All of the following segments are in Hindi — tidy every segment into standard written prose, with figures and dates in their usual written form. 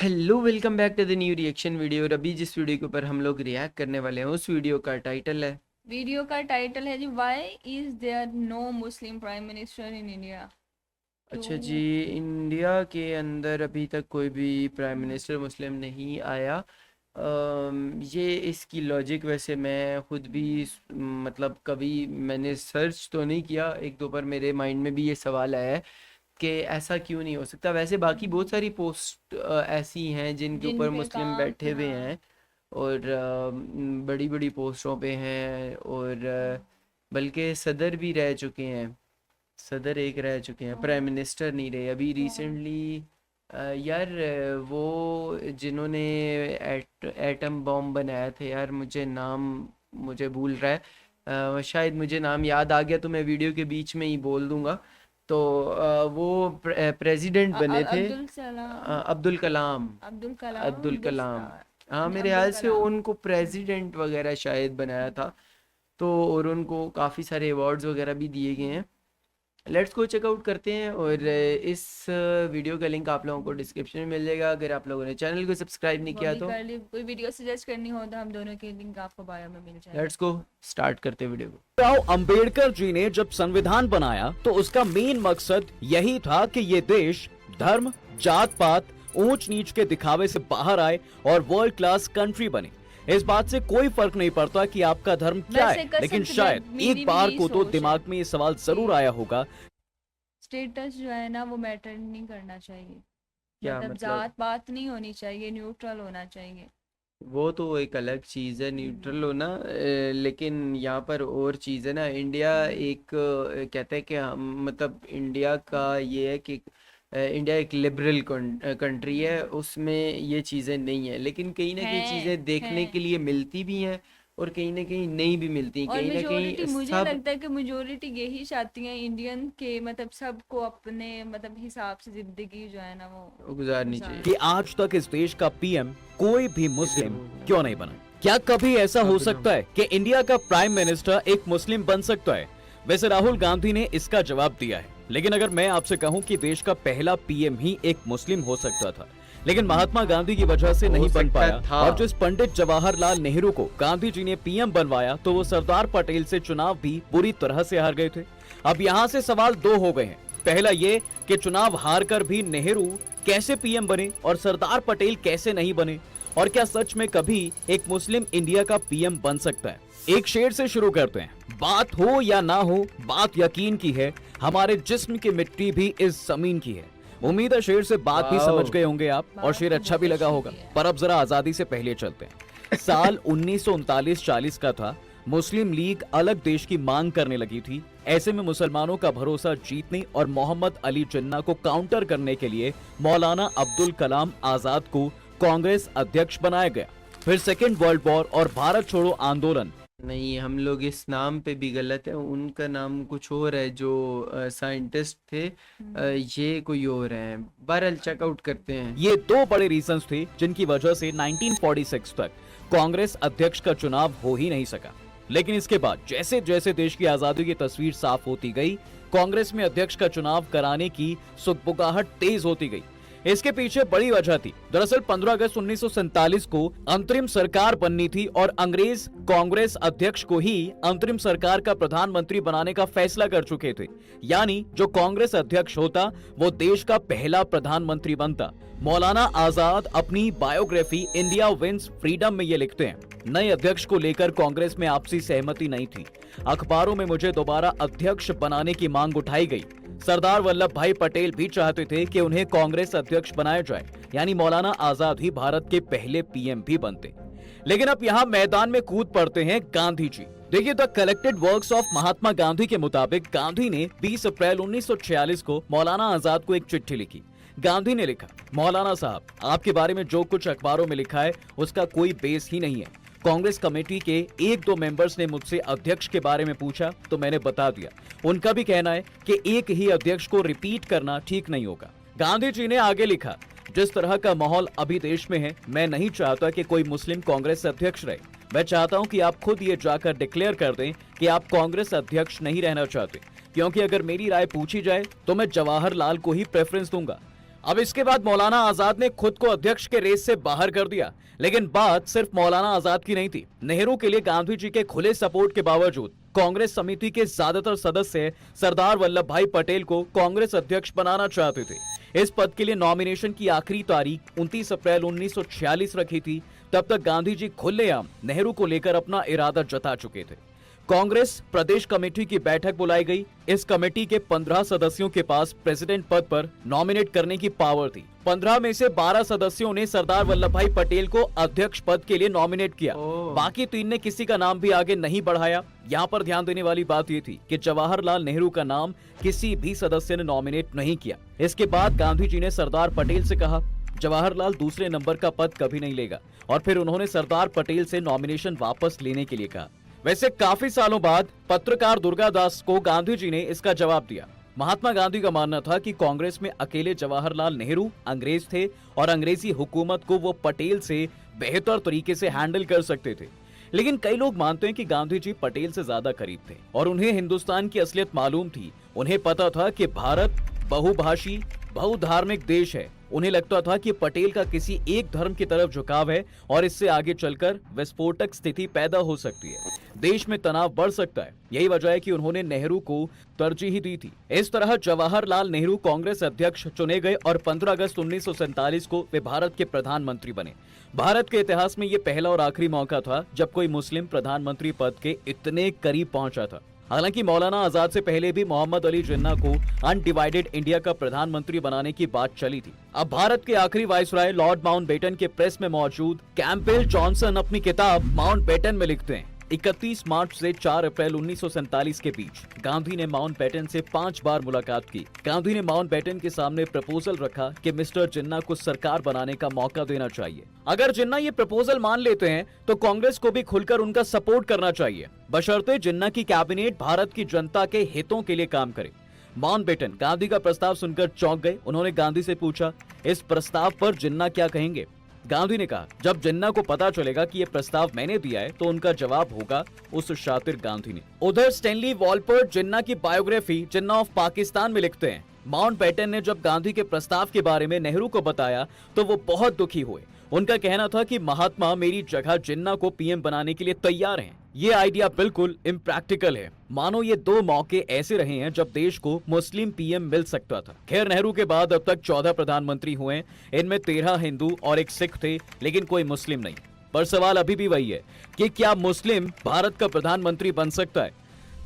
Hello, welcome back to the new reaction video. और अभी जिस वीडियो के ऊपर हम लोग रिएक्ट करने वाले हैं उस वीडियो का टाइटल है। वीडियो का टाइटल है जी, why is there no Muslim prime minister in India. अच्छा क्यों? जी, इंडिया के अंदर अभी तक कोई भी प्राइम मिनिस्टर मुस्लिम नहीं आया। ये इसकी लॉजिक वैसे मैं खुद भी मतलब कभी मैंने सर्च तो नहीं किया, एक दो बार मेरे माइंड में भी ये सवाल आया है कि ऐसा क्यों नहीं हो सकता। वैसे बाकी बहुत सारी पोस्ट ऐसी हैं जिनके जिन ऊपर पे मुस्लिम काम, बैठे हुए हाँ। हैं और बड़ी बड़ी पोस्टों पे हैं और बल्कि सदर भी रह चुके हैं। सदर एक रह चुके हैं, प्राइम मिनिस्टर नहीं रहे अभी हाँ। रिसेंटली। यार, वो जिन्होंने एटम बॉम्ब बनाया था, यार मुझे नाम मुझे भूल रहा है। शायद मुझे नाम याद आ गया तो मैं वीडियो के बीच में ही बोल दूंगा। तो वो प्रेसिडेंट बने थे। अब्दुल सलाम। अब्दुल कलाम। अब्दुल कलाम अब्दुल कलाम। हाँ, मेरे अब्दुल ख्याल से कलाम। उनको प्रेसिडेंट वगैरह शायद बनाया था। तो और उनको काफ़ी सारे अवार्ड्स वगैरह भी दिए गए हैं। लेट्स गो चेकआउट करते हैं और इस वीडियो का लिंक आप लोगों को डिस्क्रिप्शन में मिल जाएगा अगर आप लोगों ने चैनल को सब्सक्राइब नहीं वो किया भी तो। कर ली, कोई वीडियो सजेस्ट करनी हो तो हम दोनों के लिंक आपको बायो में मिल जाएंगे। लेट्स गो स्टार्ट करते हैं वीडियो को। राव अंबेडकर जी ने जब संविधान बनाया तो उसका मेन मकसद यही था कि ये देश धर्म, जात पात, ऊंच नीच के दिखावे से बाहर आए और वर्ल्ड क्लास कंट्री बने। इस बात से कोई फर्क नहीं पड़ता कि आपका धर्म क्या वैसे है, कसम लेकिन से शायद मेरी एक भी बार यही को तो सोच है दिमाग में ये सवाल जरूर कि आया होगा। स्टेटस जो है ना वो मैटर नहीं करना चाहिए। क्या मतलब मतलब? जात पात नहीं होनी चाहिए, न्यूट्रल होना चाहिए। वो तो एक अलग चीज़ है न्यूट्रल होना, लेकिन यहाँ पर और चीज़ है ना। इंडिया एक कहते हैं कि हम मतलब इंडिया का ये है कि इंडिया एक लिबरल कंट्री है, उसमें ये चीज़ें नहीं है, लेकिन कहीं ना कहीं चीज़ें देखने के हैं। लिए मिलती भी हैं और कहीं ना कहीं नहीं भी मिलती, और कहीं ना मेजोरिटी, कहीं मुझे सब लगता है कि मेजोरिटी यही चाहती है इंडियन के, मतलब सबको अपने मतलब हिसाब से जिंदगी जो है ना वो गुजारनी चाहिए। कि गुजारनी आज तक इस देश का पीएम कोई भी इधर मुस्लिम वो क्यों नहीं बना। क्या कभी ऐसा हो अब ना। सकता है कि इंडिया का प्राइम मिनिस्टर एक मुस्लिम बन सकता है? वैसे राहुल गांधी ने इसका जवाब दिया है, लेकिन अगर मैं आपसे कहूं कि देश का पहला पीएम ही एक मुस्लिम हो सकता था, लेकिन महात्मा गांधी की वजह से हो नहीं बन सकता पाया, था। और जिस पंडित जवाहरलाल नेहरू को गांधी जी ने पीएम बनवाया तो वो सरदार पटेल से चुनाव भी बुरी तरह से हार गए थे। अब यहाँ से सवाल दो हो गए हैं। पहला ये कि चुनाव हार कर भी नेहरू कैसे पीएम बने और सरदार पटेल कैसे नहीं बने, और क्या सच में कभी एक मुस्लिम इंडिया का पीएम बन सकता है? एक शेर से शुरू करते हैं। बात हो या ना हो, बात यकीन की है, हमारे जिस्म की मिट्टी भी इस जमीन की है। उम्मीद है शेर से बात भी समझ वाह। गए होंगे आप, और बात शेर तो अच्छा भी बहुत लगा अच्छी होगा। की है। पर अब जरा आजादी से पहले चलते हैं। साल 1939-40 का था। मुस्लिम लीग अलग देश की मांग करने लगी थी। ऐसे में मुसलमानों का भरोसा जीतने और मोहम्मद अली जिन्ना को काउंटर करने के लिए मौलाना अब्दुल कलाम आजाद को कांग्रेस अध्यक्ष बनाया गया। फिर सेकेंड वर्ल्ड वॉर और भारत छोड़ो आंदोलन। नहीं, हम लोग इस नाम पे भी गलत है, उनका नाम कुछ और है जो साइंटिस्ट थे, ये कोई और है। बहरहाल चेकआउट करते हैं। ये दो बड़े रीजंस थे जिनकी वजह से 1946 तक कांग्रेस अध्यक्ष का चुनाव हो ही नहीं सका। लेकिन इसके बाद जैसे जैसे देश की आजादी की तस्वीर साफ होती गई, कांग्रेस में अध्यक्ष का चुनाव कराने की सुगबुगाहट तेज होती गई। इसके पीछे बड़ी वजह थी। दरअसल 15 अगस्त 1947 को अंतरिम सरकार बननी थी और अंग्रेज कांग्रेस अध्यक्ष को ही अंतरिम सरकार का प्रधानमंत्री बनाने का फैसला कर चुके थे। यानी जो कांग्रेस अध्यक्ष होता वो देश का पहला प्रधानमंत्री बनता। मौलाना आजाद अपनी बायोग्राफी इंडिया विंस फ्रीडम में ये लिखते हैं, नए अध्यक्ष को लेकर कांग्रेस में आपसी सहमति नहीं थी। अखबारों में मुझे दोबारा अध्यक्ष बनाने की मांग उठाई गई। सरदार वल्लभ भाई पटेल भी चाहते थे कि उन्हें कांग्रेस अध्यक्ष बनाया जाए, यानी मौलाना आजाद ही भारत के पहले पीएम भी बनते। लेकिन अब यहाँ मैदान में कूद पड़ते हैं गांधी जी। देखिए, the collected works of Mahatma Gandhi के मुताबिक गांधी ने 20 अप्रैल 1946 को मौलाना आजाद को एक चिट्ठी लिखी। गांधी ने लिखा, मौलाना साहब, आपके बारे में जो कुछ अखबारों में लिखा है उसका कोई बेस ही नहीं है। कांग्रेस कमेटी के एक दो मेंबर्स ने मुझसे अध्यक्ष के बारे में पूछा तो मैंने बता दिया। उनका भी कहना है कि एक ही अध्यक्ष को रिपीट करना ठीक नहीं होगा। गांधी जी ने आगे लिखा, जिस तरह का माहौल अभी देश में है, मैं नहीं चाहता कि कोई मुस्लिम कांग्रेस अध्यक्ष रहे। मैं चाहता हूं कि आप खुद ये जाकर डिक्लेयर कर दें कि आप कांग्रेस अध्यक्ष नहीं रहना चाहते, क्योंकि अगर मेरी राय पूछी जाए तो मैं जवाहरलाल को ही प्रेफरेंस दूंगा। अब इसके बाद मौलाना आजाद ने खुद को अध्यक्ष के रेस से बाहर कर दिया, लेकिन बात सिर्फ मौलाना आजाद की नहीं थी। नेहरू के लिए गांधी जी के खुले सपोर्ट के बावजूद कांग्रेस समिति के ज्यादातर सदस्य सरदार वल्लभ भाई पटेल को कांग्रेस अध्यक्ष बनाना चाहते थे। इस पद के लिए नॉमिनेशन की आखिरी तारीख 29 अप्रैल 1946 रखी थी। तब तक गांधी जी खुलेआम नेहरू को लेकर अपना इरादा जता चुके थे। कांग्रेस प्रदेश कमेटी की बैठक बुलाई गई। इस कमेटी के 15 सदस्यों के पास प्रेसिडेंट पद पर नॉमिनेट करने की पावर थी। 15 में से 12 सदस्यों ने सरदार वल्लभ भाई पटेल को अध्यक्ष पद के लिए नॉमिनेट किया। बाकी 3 ने किसी का नाम भी आगे नहीं बढ़ाया। यहाँ पर ध्यान देने वाली बात ये थी कि जवाहरलाल नेहरू का नाम किसी भी सदस्य ने नॉमिनेट नहीं किया। इसके बाद गांधी जी ने सरदार पटेल से कहा जवाहरलाल दूसरे नंबर का पद कभी नहीं लेगा, और फिर उन्होंने सरदार पटेल से नॉमिनेशन वापस लेने के लिए कहा। वैसे काफी सालों बाद पत्रकार दुर्गादास को गांधी जी ने इसका जवाब दिया। महात्मा गांधी का मानना था कि कांग्रेस में अकेले जवाहरलाल नेहरू अंग्रेज थे और अंग्रेजी हुकूमत को वो पटेल से बेहतर तरीके से हैंडल कर सकते थे। लेकिन कई लोग मानते हैं कि गांधी जी पटेल से ज्यादा करीब थे और उन्हें हिंदुस्तान की असलियत मालूम थी। उन्हें पता था कि भारत बहुभाषी बहुधार्मिक देश है। उन्हें लगता था कि पटेल का किसी एक धर्म की तरफ झुकाव है और इससे आगे चलकर विस्फोटक स्थिति पैदा हो सकती है, देश में तनाव बढ़ सकता है। यही वजह है कि उन्होंने नेहरू को तरजीह दी थी। इस तरह जवाहरलाल नेहरू कांग्रेस अध्यक्ष चुने गए और 15 अगस्त 1947 को वे भारत के प्रधानमंत्री बने। भारत के इतिहास में ये पहला और आखिरी मौका था जब कोई मुस्लिम प्रधानमंत्री पद के इतने करीब पहुंचा था। हालांकि मौलाना आजाद से पहले भी मोहम्मद अली जिन्ना को अनडिवाइडेड इंडिया का प्रधानमंत्री बनाने की बात चली थी। अब भारत के आखिरी वायसराय लॉर्ड माउंटबेटन के प्रेस में मौजूद कैंपबेल जॉनसन अपनी किताब माउंटबेटन में लिखते हैं 31 मार्च से 4 अप्रैल 1947 के बीच गांधी ने माउंटबेटन से 5 बार मुलाकात की। गांधी ने माउंटबेटन के सामने प्रपोजल रखा कि मिस्टर जिन्ना को सरकार बनाने का मौका देना चाहिए। अगर जिन्ना ये प्रपोजल मान लेते हैं तो कांग्रेस को भी खुलकर उनका सपोर्ट करना चाहिए, बशर्ते जिन्ना की कैबिनेट भारत की जनता के हितों के लिए काम करे। माउंटबेटन गांधी का प्रस्ताव सुनकर चौंक गए। उन्होंने गांधी से पूछा, इस प्रस्ताव पर जिन्ना क्या कहेंगे? गांधी ने कहा, जब जिन्ना को पता चलेगा कि ये प्रस्ताव मैंने दिया है तो उनका जवाब होगा उस शातिर गांधी ने। उधर स्टैनली वॉलपर्ट जिन्ना की बायोग्राफी जिन्ना ऑफ पाकिस्तान में लिखते हैं, माउंटबेटन ने जब गांधी के प्रस्ताव के बारे में नेहरू को बताया तो वो बहुत दुखी हुए। उनका कहना था कि महात्मा मेरी जगह जिन्ना को पीएम बनाने के लिए तैयार हैं। ये आइडिया बिल्कुल इम्प्रैक्टिकल है। मानो ये 2 मौके ऐसे रहे हैं जब देश को मुस्लिम पीएम मिल सकता था। खैर, नेहरू के बाद अब तक 14 प्रधानमंत्री हुए। इनमें 13 हिंदू और 1 सिख थे, लेकिन कोई मुस्लिम नहीं। पर सवाल अभी भी वही है कि क्या मुस्लिम भारत का प्रधानमंत्री बन सकता है?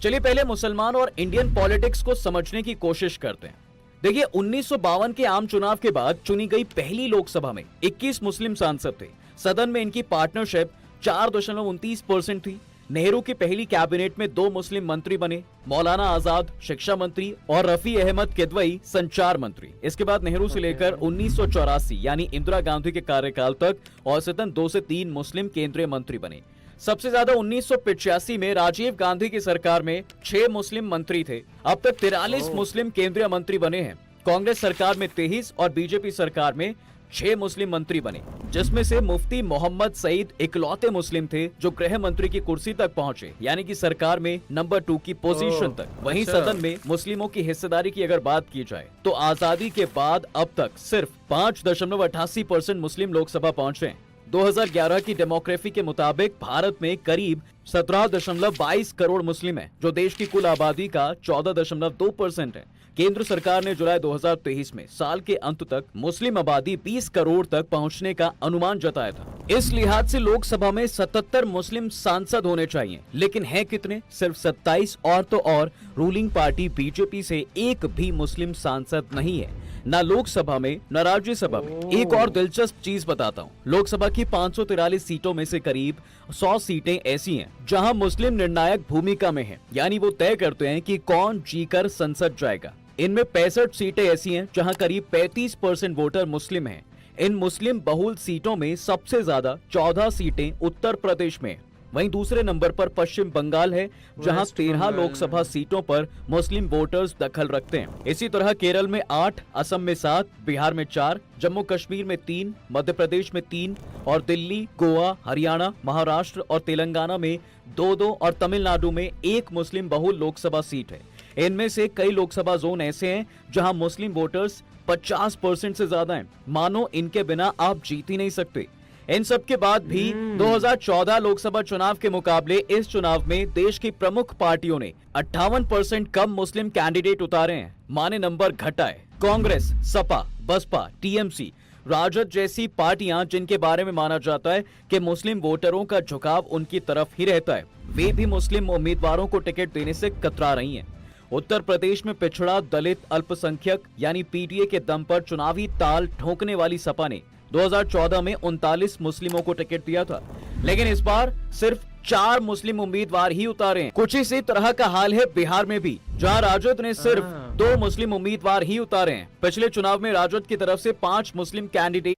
चलिए पहले मुसलमान और इंडियन पॉलिटिक्स को समझने की कोशिश करते हैं। देखिए, 1952 के आम चुनाव के बाद चुनी गई पहली लोकसभा में 21 मुस्लिम सांसद थे। सदन में इनकी पार्टनरशिप 4.29% थी। नेहरू की पहली कैबिनेट में 2 मुस्लिम मंत्री बने, मौलाना आजाद शिक्षा मंत्री और रफी अहमद किदवई संचार मंत्री। इसके बाद नेहरू से लेकर 1984 यानी इंदिरा गांधी के कार्यकाल तक औसतन 2 से 3 मुस्लिम केंद्रीय मंत्री बने। सबसे ज्यादा 1985 में राजीव गांधी की सरकार में 6 मुस्लिम मंत्री थे। अब तक 43 मुस्लिम केंद्रीय मंत्री बने हैं। कांग्रेस सरकार में 23 और बीजेपी सरकार में 6 मुस्लिम मंत्री बने, जिसमें से मुफ्ती मोहम्मद सईद इकलौते मुस्लिम थे जो गृह मंत्री की कुर्सी तक पहुंचे, यानी कि सरकार में नंबर 2 की पोजीशन तक। वहीं सदन में मुस्लिमों की हिस्सेदारी की अगर बात की जाए तो आजादी के बाद अब तक सिर्फ 5.88% मुस्लिम लोकसभा पहुंचे। 2011 की डेमोग्राफी के मुताबिक भारत में करीब 17.22 करोड़ मुस्लिम हैं, जो देश की कुल आबादी का 14.2% है। केंद्र सरकार ने जुलाई 2023 में साल के अंत तक मुस्लिम आबादी 20 करोड़ तक पहुंचने का अनुमान जताया था। इस लिहाज से लोकसभा में 77 मुस्लिम सांसद होने चाहिए, लेकिन है कितने? सिर्फ 27, और तो और रूलिंग पार्टी बीजेपी से एक भी मुस्लिम सांसद नहीं है, न लोकसभा में न राज्यसभा में। एक और दिलचस्प चीज बताता हूँ, लोकसभा की 543 सीटों में से करीब 100 सीटें ऐसी हैं जहां मुस्लिम निर्णायक भूमिका में हैं, यानी वो तय करते हैं कि कौन जीकर संसद जाएगा। इनमें 65 सीटें ऐसी हैं जहां करीब 35% वोटर मुस्लिम हैं। इन मुस्लिम बहुल सीटों में सबसे ज्यादा 14 सीटें उत्तर प्रदेश में। वहीं दूसरे नंबर पर पश्चिम बंगाल है, जहां 13 लोकसभा सीटों पर मुस्लिम वोटर्स दखल रखते हैं। इसी तरह केरल में 8, असम में 7, बिहार में 4, जम्मू कश्मीर में 3, मध्य प्रदेश में 3 और दिल्ली, गोवा, हरियाणा, महाराष्ट्र और तेलंगाना में 2-2 और तमिलनाडु में 1 मुस्लिम बहुल लोकसभा सीट है। इनमें से कई लोकसभा जोन ऐसे हैं जहां मुस्लिम वोटर्स 50% से ज्यादा हैं। मानो इनके बिना आप जीत ही नहीं सकते। इन सब के बाद भी 2014 लोकसभा चुनाव के मुकाबले इस चुनाव में देश की प्रमुख पार्टियों ने 58% कम मुस्लिम कैंडिडेट उतारे हैं। माने नंबर घटा है। कांग्रेस, सपा, बसपा, टीएमसी, राजद जैसी पार्टियां जिनके बारे में माना जाता है कि मुस्लिम वोटरों का झुकाव उनकी तरफ ही रहता है, वे भी मुस्लिम उम्मीदवारों को टिकट देने से कतरा रही हैं। उत्तर प्रदेश में पिछड़ा, दलित, अल्पसंख्यक यानी पीटीए के दम पर चुनावी ताल ठोकने वाली सपा ने 2014 में 39 मुस्लिमों को टिकट दिया था, लेकिन इस बार सिर्फ 4 मुस्लिम उम्मीदवार ही उतारे हैं। कुछ इसी तरह का हाल है बिहार में भी, जहां राजद ने सिर्फ 2 मुस्लिम उम्मीदवार ही उतारे हैं। पिछले चुनाव में राजद की तरफ से 5 मुस्लिम कैंडिडेट।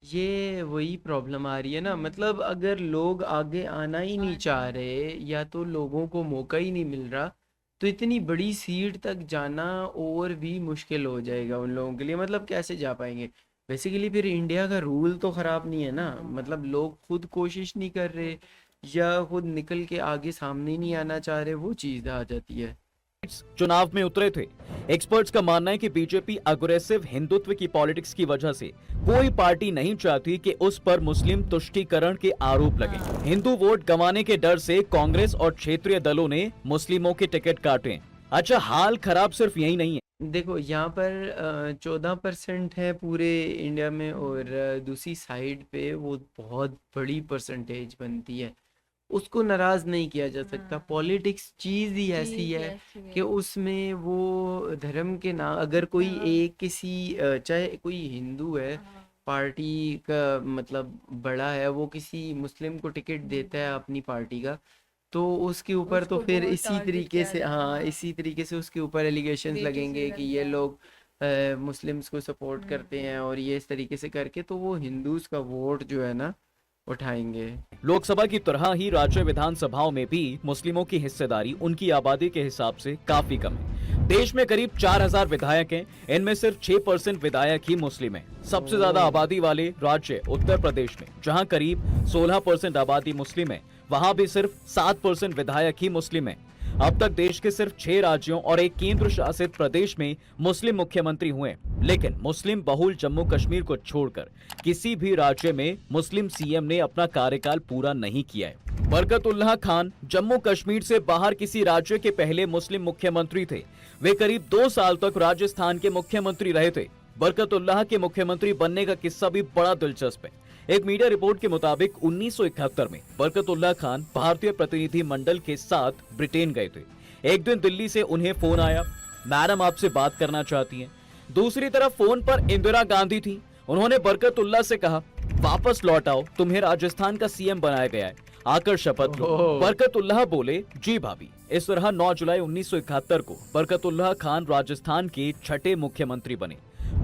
ये वही प्रॉब्लम आ रही है ना, मतलब अगर लोग आगे आना ही नहीं चाह रहे या तो लोगों को मौका ही नहीं मिल रहा, तो इतनी बड़ी सीट तक जाना और भी मुश्किल हो जाएगा उन लोगों के लिए। मतलब कैसे जा पाएंगे? बेसिकली फिर इंडिया का रूल तो खराब नहीं है ना, मतलब लोग खुद कोशिश नहीं कर रहे या खुद निकल के आगे सामने नहीं आना चाह रहे, वो चीज़ आ जाती है। चुनाव में उतरे थे। एक्सपर्ट्स का मानना है कि बीजेपी अग्रेसिव हिंदुत्व की पॉलिटिक्स की वजह से कोई पार्टी नहीं चाहती कि उस पर मुस्लिम तुष्टीकरण के आरोप लगे। हिंदू वोट गंवाने के डर से कांग्रेस और क्षेत्रीय दलों ने मुस्लिमों के टिकट काटे। अच्छा, हाल खराब सिर्फ यही नहीं है। देखो यहाँ पर 14% है पूरे इंडिया में, और दूसरी साइड पे वो बहुत बड़ी परसेंटेज बनती है, उसको नाराज नहीं किया जा सकता। पॉलिटिक्स चीज़ ही ऐसी है कि उसमें वो धर्म के नाम, अगर कोई एक किसी चाहे कोई हिंदू है, पार्टी का मतलब बड़ा है, वो किसी मुस्लिम को टिकट देता है अपनी पार्टी का, तो उसके ऊपर तो उसको फिर बहुत इसी टारगेट तरीके किया से, जाता हाँ, है। इसी तरीके से उसके ऊपर एलिगेशंस बेटी से लगेंगे कि ये लगता है। लोग मुस्लिम्स को सपोर्ट करते हैं, और ये इस तरीके से करके तो वो हिंदूज का वोट जो है ना उठाएंगे। लोकसभा की तरह ही राज्य विधानसभाओं में भी मुस्लिमों की हिस्सेदारी उनकी आबादी के हिसाब से काफी कम है। देश में करीब 4000 विधायक हैं, इनमें सिर्फ 6% विधायक ही मुस्लिम हैं। सबसे ज्यादा आबादी वाले राज्य उत्तर प्रदेश में, जहां करीब 16% आबादी मुस्लिम है, वहां भी सिर्फ 7% विधायक ही मुस्लिम हैं। अब तक देश के सिर्फ 6 राज्यों और एक केंद्र शासित प्रदेश में मुस्लिम मुख्यमंत्री हुए, लेकिन मुस्लिम बहुल जम्मू कश्मीर को छोड़कर किसी भी राज्य में मुस्लिम सीएम ने अपना कार्यकाल पूरा नहीं किया है। बरकतुल्लाह खान जम्मू कश्मीर से बाहर किसी राज्य के पहले मुस्लिम मुख्यमंत्री थे। वे करीब 2 साल तक राजस्थान के मुख्यमंत्री रहे थे। बरकतुल्लाह के मुख्यमंत्री बनने का किस्सा भी बड़ा दिलचस्प है। एक मीडिया रिपोर्ट के मुताबिक 1971 में बरकतुल्लाह खान भारतीय प्रतिनिधि मंडल के साथ ब्रिटेन गए थे। एक दिन दिल्ली से उन्हें फोन आया, मैडम आपसे बात करना चाहती हैं। दूसरी तरफ फोन पर इंदिरा गांधी थी। उन्होंने बरकतुल्लाह से कहा, वापस लौट आओ, तुम्हें राजस्थान का सीएम बनाया गया है, आकर शपथ लो। ओह। बरकतुल्लाह बोले, जी भाभी। इस तरह 9 जुलाई 1971 को बरकतुल्लाह खान राजस्थान के 6ठे मुख्यमंत्री बने।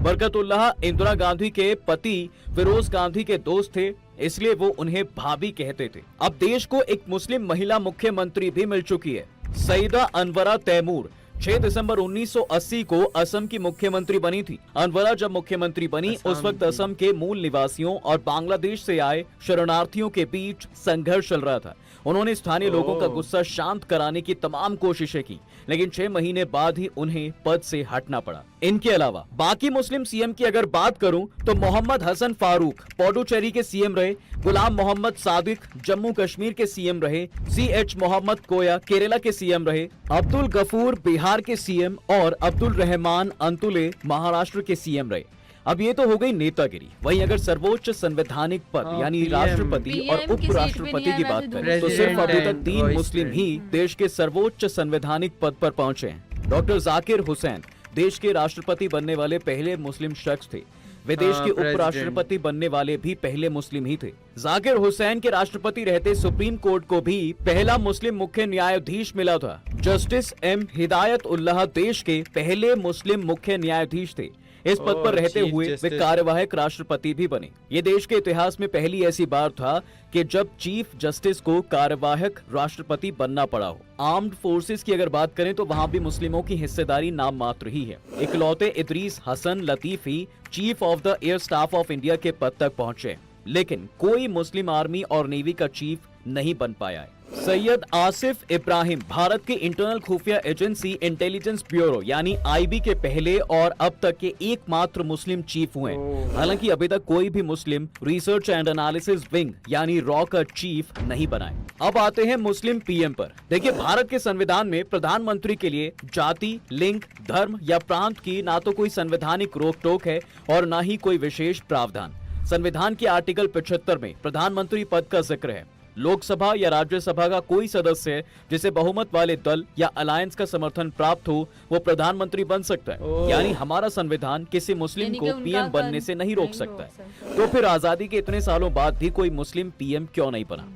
बरकतुल्लाह इंदिरा गांधी के पति फिरोज गांधी के दोस्त थे, इसलिए वो उन्हें भाभी कहते थे। अब देश को एक मुस्लिम महिला मुख्यमंत्री भी मिल चुकी है। सईदा अनवरा तैमूर 6 दिसंबर 1980 को असम की मुख्यमंत्री बनी थी। अनवरा जब मुख्यमंत्री बनी, उस असम वक्त की। असम के मूल निवासियों और बांग्लादेश से आए शरणार्थियों के बीच संघर्ष चल रहा था। उन्होंने स्थानीय लोगों का ओह। गुस्सा शांत कराने की तमाम कोशिशें की, लेकिन 6 महीने बाद ही उन्हें पद से हटना पड़ा। इनके अलावा बाकी मुस्लिम सीएम की अगर बात करूं तो मोहम्मद हसन फारूक पुडुचेरी के सीएम रहे, गुलाम मोहम्मद सादिक जम्मू कश्मीर के सीएम रहे, CH मोहम्मद कोया केरला के सीएम रहे, अब्दुल गफूर बिहार के सीएम और अब्दुल रहमान अंतुले महाराष्ट्र के सीएम रहे। अब ये तो हो गई नेतागिरी। वहीं अगर सर्वोच्च संवैधानिक पद हाँ, यानी PM राष्ट्रपति और PM की सीट भी उपराष्ट्रपति नहीं की है, बात वैसे करें तो दूसरे सिर्फ अभी तक President 3 and मुस्लिम Vice ही देश के सर्वोच्च संवैधानिक पद पर पहुंचे हैं। डॉक्टर जाकिर हुसैन देश के राष्ट्रपति बनने वाले पहले मुस्लिम शख्स थे। वे देश हाँ, के president। उपराष्ट्रपति बनने वाले भी पहले मुस्लिम ही थे। जाकिर हुसैन के राष्ट्रपति रहते सुप्रीम कोर्ट को भी पहला मुस्लिम मुख्य न्यायाधीश मिला था। जस्टिस M हिदायत उल्लाह देश के पहले मुस्लिम मुख्य न्यायाधीश थे। इस पद पर ओह, रहते Chief हुए वे Justice। कार्यवाहक राष्ट्रपति भी बने। ये देश के इतिहास में पहली ऐसी बार था कि जब चीफ जस्टिस को कार्यवाहक राष्ट्रपति बनना पड़ा हो। आर्म्ड फोर्सेस की अगर बात करें तो वहां भी मुस्लिमों की हिस्सेदारी नाम मात्र ही है। इकलौते इदरीस हसन लतीफ ही chief of the air staff of India के पद तक पहुंचे, लेकिन कोई मुस्लिम आर्मी और नेवी का चीफ नहीं बन पाया है। सैयद आसिफ इब्राहिम भारत के इंटरनल खुफिया एजेंसी इंटेलिजेंस ब्यूरो यानी आईबी के पहले और अब तक के एकमात्र मुस्लिम चीफ हुए हैं। हालांकि अभी तक कोई भी मुस्लिम रिसर्च एंड एनालिसिस विंग यानी रॉ का चीफ नहीं बना है। अब आते हैं मुस्लिम पीएम पर। देखिए, भारत के संविधान में प्रधानमंत्री के लिए जाति, लिंग, धर्म या प्रांत की ना तो कोई संवैधानिक रोक टोक है और ना ही कोई विशेष प्रावधान। संविधान के आर्टिकल 75 में प्रधानमंत्री पद का जिक्र है। लोकसभा या राज्यसभा का कोई सदस्य जिसे बहुमत वाले दल या अलायंस का समर्थन प्राप्त हो वो प्रधानमंत्री बन सकता है। यानी हमारा संविधान किसी मुस्लिम यानी कि को उनका पीएम बनने से नहीं रोक नहीं सकता रोक है। सकता। तो फिर आजादी के इतने सालों बाद भी कोई मुस्लिम पीएम क्यों नहीं बना?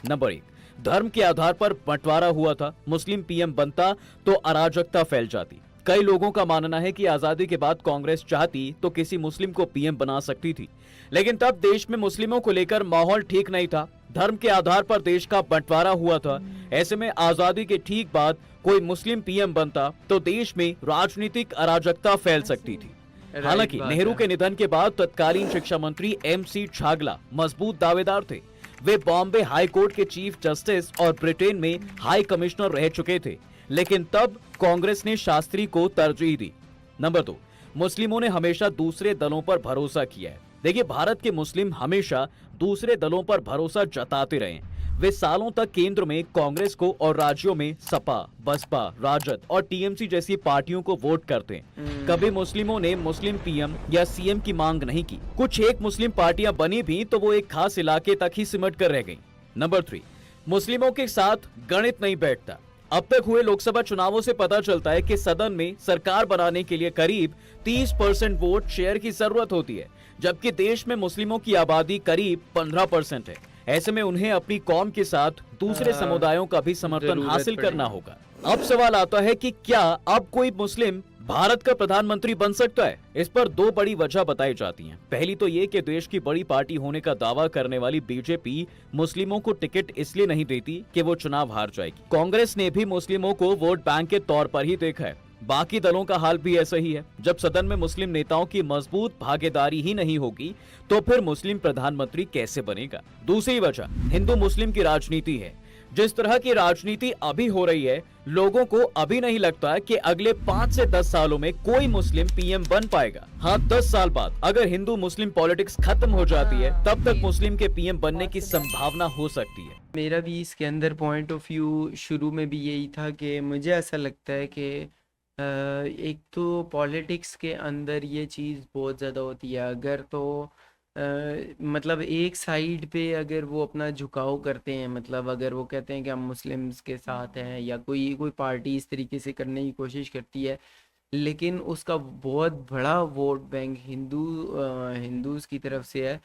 नंबर 1, धर्म के आधार पर बंटवारा हुआ था। मुस्लिम पीएम बनता तो अराजकता फैल जाती। कई लोगों का मानना है कि आजादी के बाद कांग्रेस चाहती तो किसी मुस्लिम को पीएम बना सकती थी, लेकिन तब देश में मुस्लिमों को लेकर माहौल ठीक नहीं था। धर्म के आधार पर देश का बंटवारा हुआ था। ऐसे में आजादी के ठीक बाद कोई मुस्लिम पीएम बनता तो देश में राजनीतिक अराजकता फैल सकती थी। राइट हालांकि बात नेहरू है। के निधन के बाद तत्कालीन शिक्षा मंत्री MC छागला मजबूत दावेदार थे। वे बॉम्बे हाई कोर्ट के चीफ जस्टिस और ब्रिटेन में हाई कमिश्नर रह चुके थे, लेकिन तब कांग्रेस ने शास्त्री को तरजीह दी। नंबर 2, मुस्लिमों ने हमेशा दूसरे दलों पर भरोसा किया है। देखिए, भारत के मुस्लिम हमेशा दूसरे दलों पर भरोसा जताते रहे। वे सालों तक केंद्र में कांग्रेस को और राज्यों में सपा, बसपा, राजद और टीएमसी जैसी पार्टियों को वोट करते हैं। कभी मुस्लिमों ने मुस्लिम पीएम या सीएम की मांग नहीं की। कुछ एक मुस्लिम पार्टियां बनी भी तो वो एक खास इलाके तक ही सिमट कर रह गई। नंबर 3, मुस्लिमों के साथ गणित नहीं बैठता। अब तक हुए लोकसभा चुनावों से पता चलता है कि सदन में सरकार बनाने के लिए करीब 30% वोट शेयर की जरूरत होती है, जबकि देश में मुस्लिमों की आबादी करीब 15% है। ऐसे में उन्हें अपनी कौम के साथ दूसरे समुदायों का भी समर्थन जरूरत हासिल पड़ेगी। करना होगा। अब सवाल आता है कि क्या अब कोई मुस्लिम भारत का प्रधानमंत्री बन सकता है? इस पर 2 बड़ी वजह बताई जाती हैं। पहली तो ये कि देश की बड़ी पार्टी होने का दावा करने वाली बीजेपी मुस्लिमों को टिकट इसलिए नहीं देती कि वो चुनाव हार जाएगी। कांग्रेस ने भी मुस्लिमों को वोट बैंक के तौर पर ही देखा है। बाकी दलों का हाल भी ऐसा ही है। जब सदन में मुस्लिम नेताओं की मजबूत भागीदारी ही नहीं होगी तो फिर मुस्लिम प्रधानमंत्री कैसे बनेगा? दूसरी वजह हिंदू मुस्लिम की राजनीति है। जिस तरह की राजनीति अभी हो रही है, लोगों को अभी नहीं लगता कि अगले 5 से 10 सालों में कोई मुस्लिम पीएम बन पाएगा। हाँ, 10 साल बाद अगर हिंदू मुस्लिम पॉलिटिक्स खत्म हो जाती है तब तक मुस्लिम के पीएम बनने की संभावना हो सकती है। मेरा भी इसके अंदर पॉइंट ऑफ व्यू शुरू में भी यही था कि मुझे ऐसा लगता है कि एक तो पॉलिटिक्स के अंदर ये चीज़ बहुत ज़्यादा होती है। अगर तो मतलब एक साइड पे अगर वो अपना झुकाव करते हैं, मतलब अगर वो कहते हैं कि हम मुस्लिम्स के साथ हैं या कोई कोई पार्टी इस तरीके से करने की कोशिश करती है, लेकिन उसका बहुत बड़ा वोट बैंक हिंदूज़ की तरफ से है,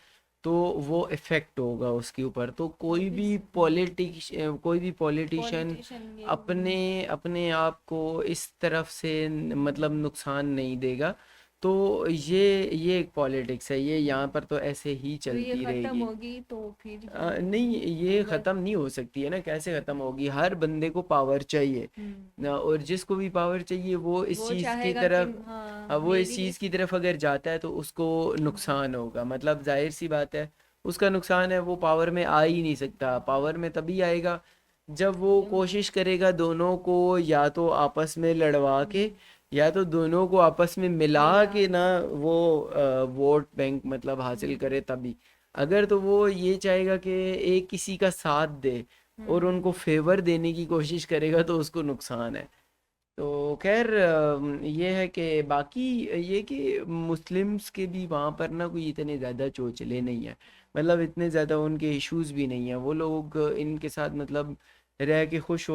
तो वो इफ़ेक्ट होगा उसके ऊपर। तो कोई भी पॉलिटिशियन पॉलिटिशियन ये अपने अपने आप को इस तरफ से मतलब नुकसान नहीं देगा। तो ये एक पॉलिटिक्स है, ये यहाँ पर तो ऐसे ही तो ये चलती खत्म रहेगी। होगी तो फिर नहीं, ये अगर- ख़त्म नहीं हो सकती है ना। कैसे ख़त्म होगी? हर बंदे को पावर चाहिए ना, और जिसको भी पावर चाहिए वो इस वो चीज़ की चाहेगा तरफ कि हाँ वो इस मेरी चीज़ की तरफ अगर जाता है तो उसको नुकसान होगा। मतलब जाहिर सी बात है उसका नुकसान है। वो पावर में आ ही नहीं सकता। पावर में तभी आएगा जब वो कोशिश करेगा दोनों को या तो आपस में लड़वा के या तो दोनों को आपस में मिला के ना वो वोट बैंक मतलब हासिल करे तभी। अगर तो वो ये चाहेगा कि एक किसी का साथ दे और उनको फेवर देने की कोशिश करेगा तो उसको नुकसान है। तो खैर ये है कि बाकी ये कि मुस्लिम्स के भी वहाँ पर ना कोई इतने ज़्यादा चोचले नहीं है। मतलब इतने ज़्यादा उनके इश्यूज भी नहीं है। वो लोग इनके साथ मतलब रह के खुश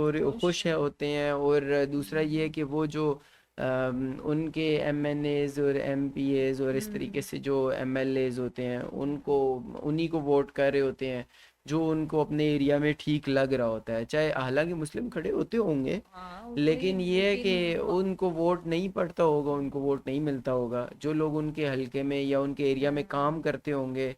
है होते हैं। और दूसरा ये है कि वो जो उनके MNAs और MPAs और इस तरीके से जो MLAs होते हैं उनको उन्हीं को वोट कर रहे होते हैं जो उनको अपने एरिया में ठीक लग रहा होता है। चाहे हालांकि मुस्लिम खड़े होते होंगे, हाँ वो लेकिन ये है कि लेकिन उनको वोट नहीं पड़ता होगा, उनको वोट नहीं मिलता होगा। जो लोग उनके हलके में या उनके एरिया में काम करते होंगे,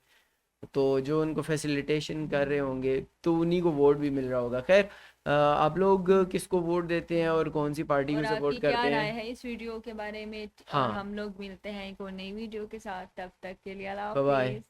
तो जो उनको फैसिलिटेशन कर रहे होंगे, तो उन्हीं को वोट भी मिल रहा होगा। खैर आप लोग किसको वोट देते हैं और कौन सी पार्टी और को आपकी सपोर्ट क्या करते राय हैं? है इस वीडियो के बारे में और हाँ, हम लोग मिलते हैं एक और नई वीडियो के साथ। तब तक के लिए अल्लाह बाय बाय। हाफिज।